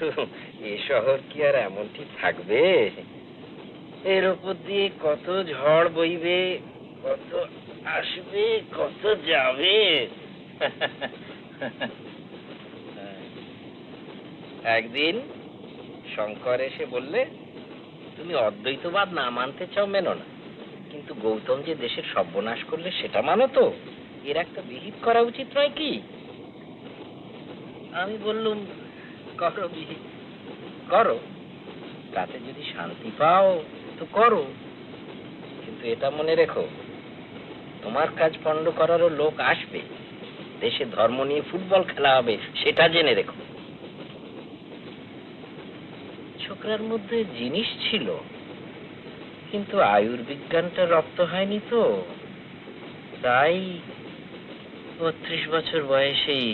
কিন্তু এ শহর কি আর এমনটি থাকবে? এর উপর দিয়ে কত ঝড় বইবে, কত আসবে, কত যাবে। একদিন শঙ্কর এসে বললে, তুমি অদ্বৈতবাদ না মানতে চাও মেনো না, কিন্তু গৌতম যে দেশের সর্বনাশ করলে সেটা মানো তো? এর একটা বিহিত করা উচিত নয় কি? আমি বললুম, করো বিহিত, করো, তাতে যদি শান্তি পাও তো করো, কিন্তু এটা মনে রেখো, তোমার কাজ পণ্ড করারও লোক আসবে, দেশে ধর্ম নিয়ে ফুটবল খেলা হবে, সেটা জেনে রেখো। ছোকরার মধ্যে জিনিস ছিল, কিন্তু আয়ুর্বিজ্ঞানটা রপ্ত হয়নি তো, তাই ৩২ বছর বয়সেই